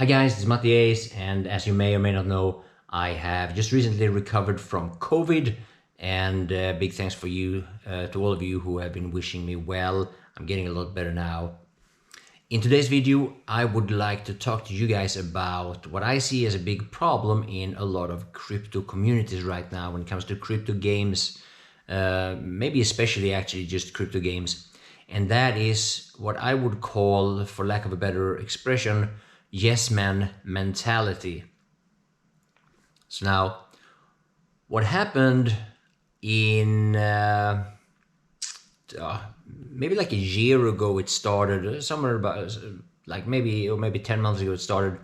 Hi guys, it's Matthias, and as you may or may not know, I have just recently recovered from COVID, and big thanks for you to all of you who have been wishing me well. I'm getting a lot better now. In today's video, I would like to talk to you guys about what I see as a big problem in a lot of crypto communities right now when it comes to crypto games, maybe especially actually just crypto games. And that is what I would call, for lack of a better expression, yes man mentality. So now, what happened in maybe like a year ago, it started somewhere about like maybe 10 months ago it started,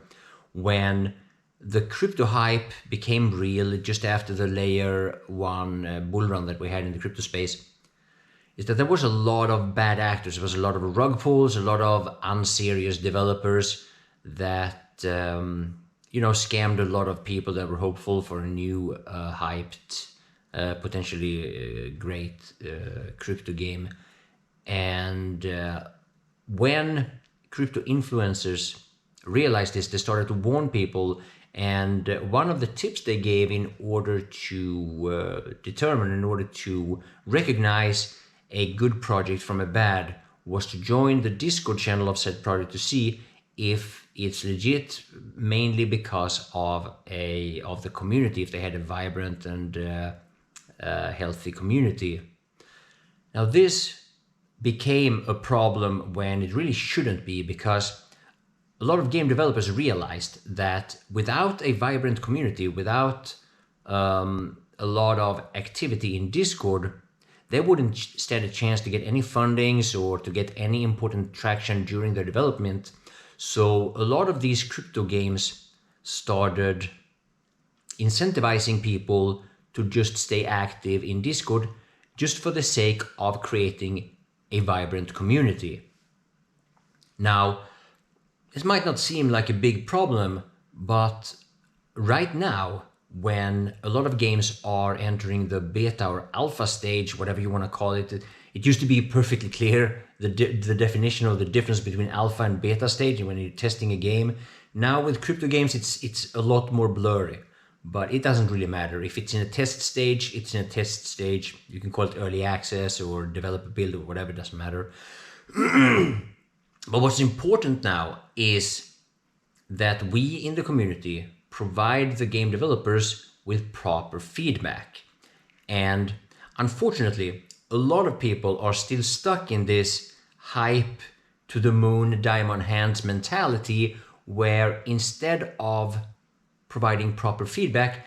when the crypto hype became real just after the layer one bull run that we had in the crypto space, is that there was a lot of bad actors. There was a lot of rug pulls, a lot of unserious developers that scammed a lot of people that were hopeful for a new hyped, potentially great crypto game. And when crypto influencers realized this, they started to warn people. And one of the tips they gave in order to recognize a good project from a bad was to join the Discord channel of said project to see if it's legit, mainly because of the community, if they had a vibrant and healthy community. Now this became a problem when it really shouldn't be, because a lot of game developers realized that without a vibrant community, without a lot of activity in Discord, they wouldn't stand a chance to get any fundings or to get any important traction during their development. So a lot of these crypto games started incentivizing people to just stay active in Discord just for the sake of creating a vibrant community. Now, this might not seem like a big problem, but right now, when a lot of games are entering the beta or alpha stage, whatever you want to call it, it used to be perfectly clear, the definition of the difference between alpha and beta stage when you're testing a game. Now with crypto games, it's a lot more blurry, but it doesn't really matter. If it's in a test stage, it's in a test stage. You can call it early access or developer build or whatever, it doesn't matter. But what's important now is that we in the community provide the game developers with proper feedback. And unfortunately, a lot of people are still stuck in this hype to the moon, diamond hands mentality, where instead of providing proper feedback,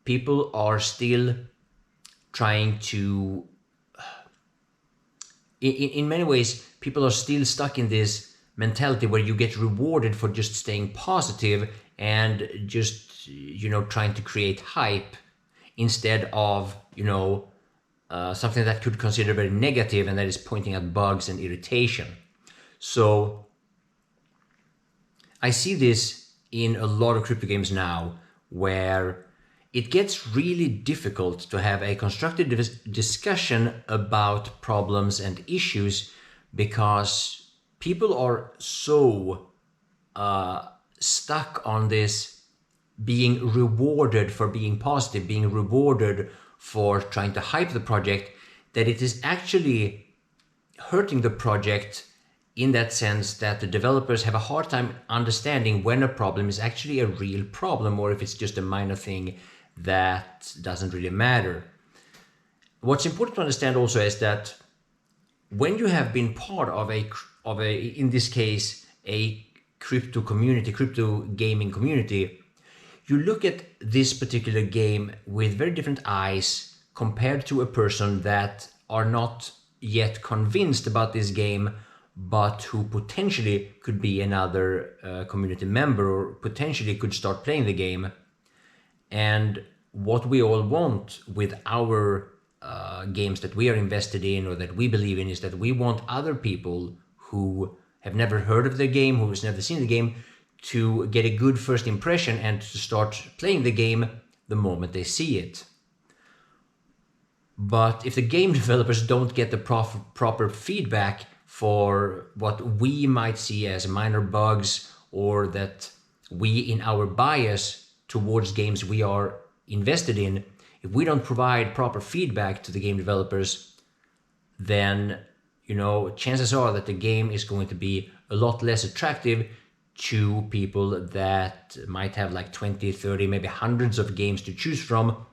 people are still trying to, in many ways, people are still stuck in this mentality where you get rewarded for just staying positive and just, trying to create hype instead of, something that could consider very negative, and that is pointing at bugs and irritation. So I see this in a lot of crypto games now, where it gets really difficult to have a constructive discussion about problems and issues, because people are so stuck on this being rewarded for being positive, being rewarded for trying to hype the project, that it is actually hurting the project, in that sense that the developers have a hard time understanding when a problem is actually a real problem or if it's just a minor thing that doesn't really matter. What's important to understand also is that when you have been part of a in this case a crypto community, crypto gaming community, you look at this particular game with very different eyes compared to a person that are not yet convinced about this game, but who potentially could be another community member or potentially could start playing the game. And what we all want with our games that we are invested in or that we believe in is that we want other people who have never heard of the game, who has never seen the game, to get a good first impression and to start playing the game the moment they see it. But if the game developers don't get the proper feedback for what we might see as minor bugs, or that we, in our bias towards games we are invested in, if we don't provide proper feedback to the game developers, then chances are that the game is going to be a lot less attractive to people that might have like 20, 30, maybe hundreds of games to choose from,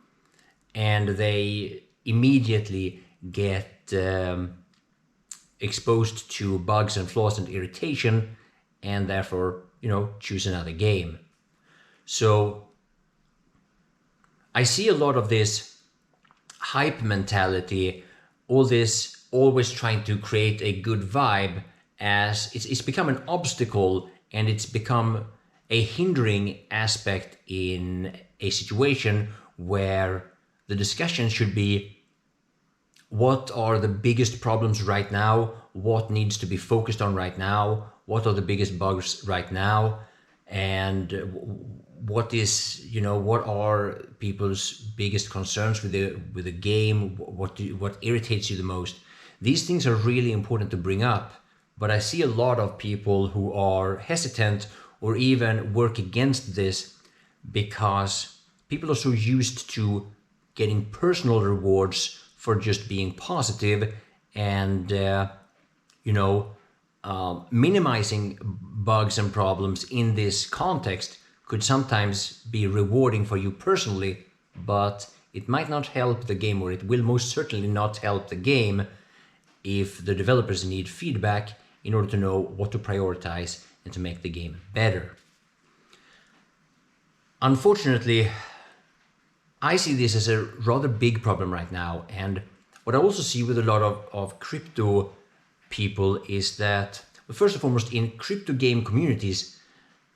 and they immediately get exposed to bugs and flaws and irritation, and therefore choose another game. So I see a lot of this hype mentality, all this always trying to create a good vibe, as it's become an obstacle, and it's become a hindering aspect in a situation where the discussion should be, what are the biggest problems right now? What needs to be focused on right now? What are the biggest bugs right now? And what are people's biggest concerns with the game? What irritates you the most? These things are really important to bring up, but I see a lot of people who are hesitant or even work against this because people are so used to getting personal rewards for just being positive, and minimizing bugs and problems in this context could sometimes be rewarding for you personally, but it might not help the game, or it will most certainly not help the game if the developers need feedback in order to know what to prioritize and to make the game better. Unfortunately, I see this as a rather big problem right now, and what I also see with a lot of crypto people is that, well, first and foremost, in crypto game communities,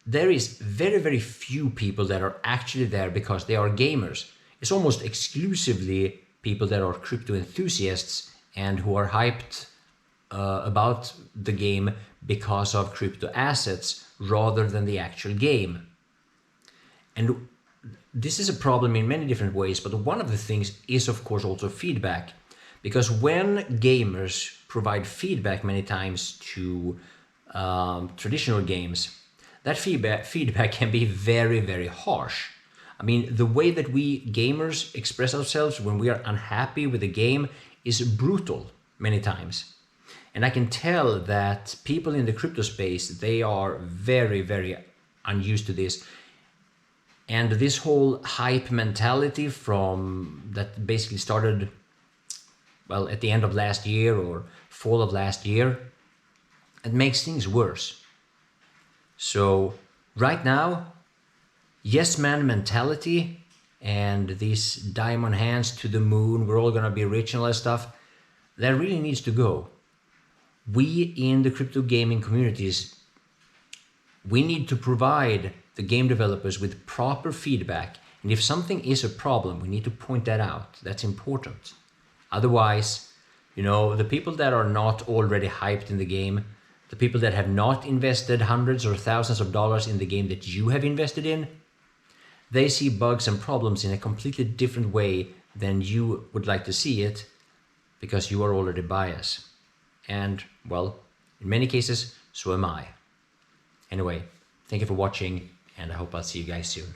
there is very, very few people that are actually there because they are gamers. It's almost exclusively people that are crypto enthusiasts and who are hyped about the game because of crypto assets rather than the actual game. And this is a problem in many different ways, but one of the things is, of course, also feedback. Because when gamers provide feedback many times to traditional games, that feedback can be very, very harsh. I mean, the way that we gamers express ourselves when we are unhappy with the game is brutal many times. And I can tell that people in the crypto space, they are very, very unused to this. And this whole hype mentality from that basically started, well, at the end of last year or fall of last year, it makes things worse. So right now, yes man mentality and these diamond hands to the moon, we're all gonna be rich and all that stuff, that really needs to go. We in the crypto gaming communities, we need to provide the game developers with proper feedback. And if something is a problem, we need to point that out. That's important. Otherwise, the people that are not already hyped in the game, the people that have not invested hundreds or thousands of dollars in the game that you have invested in, they see bugs and problems in a completely different way than you would like to see it, because you are already biased. And, well, in many cases, so am I. Anyway, thank you for watching, and I hope I'll see you guys soon.